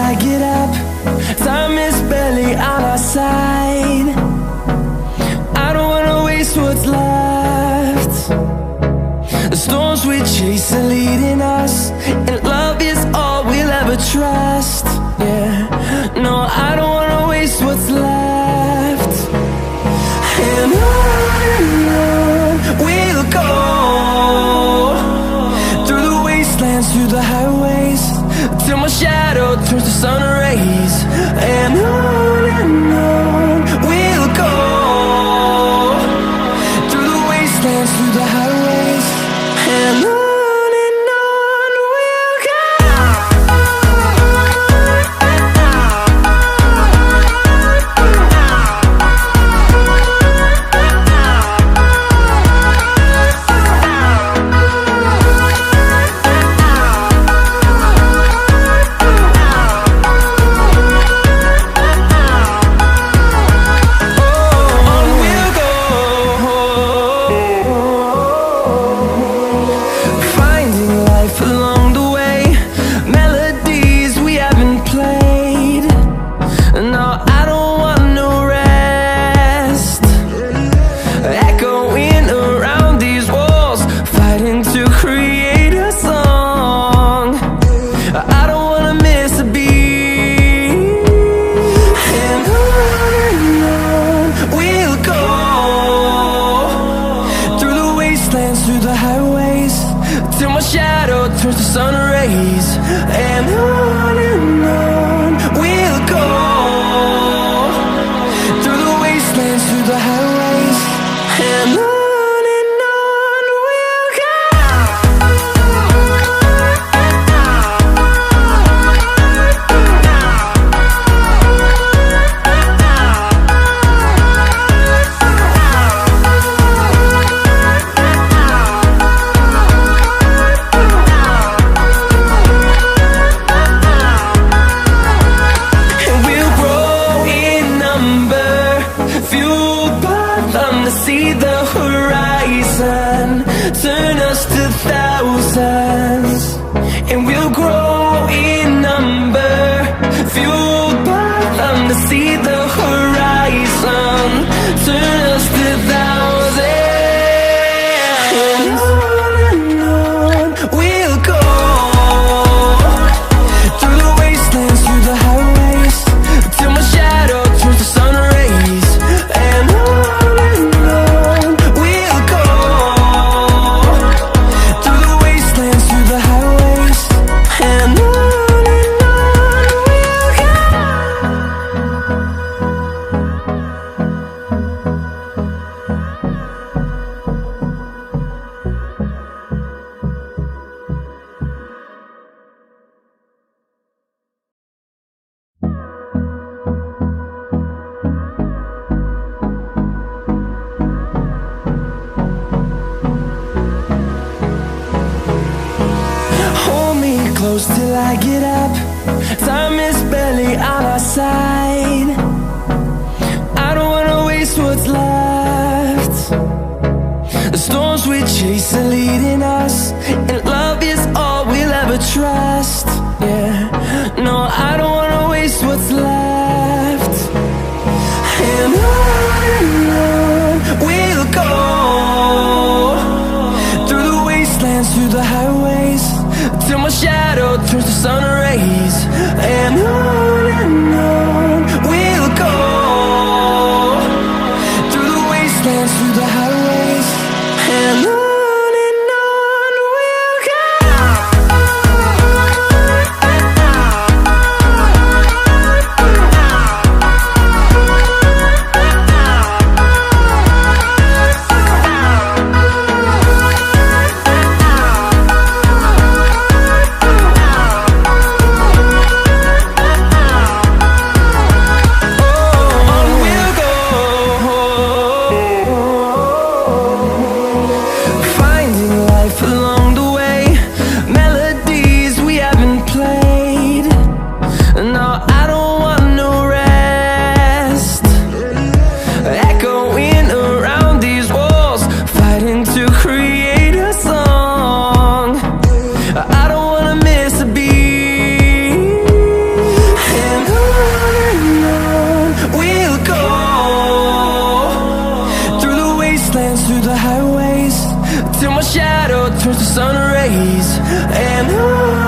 I get up. Time is barely on our side. I don't wanna waste what's left. The storms we chase are leading us, and love is all we'll ever trust. Yeah, no, I don't wanna waste what's left. And on we'll go, through the wastelands, through the highways, till my shadow turns to sun rays. And on we'll go, through the wastelands, through the highways, and on we'll go. Through the highways, till my shadow turns to sun rays. And on we'll go, through the wastelands, through the highways, and on we'll go. See the horizon turn us to thousands, and we'll grow in number, fueled by them. To see the horizon turn us to thousands, and on we'll go, through the wastelands, through the highways, till my shadow turns to sun rays. And close till I get up. Time is barely on our side. I don't wanna waste what's left. The storms we chase are leading us, and love is all we'll ever trust. Yeah, no, I don't wanna waste what's left. And on we'll go, through the wastelands, through the highways, till my shadow turns to sun rays. And on we'll go, through the wastelands, through the highways, and on we'll go. shadow turns to sun rays. And on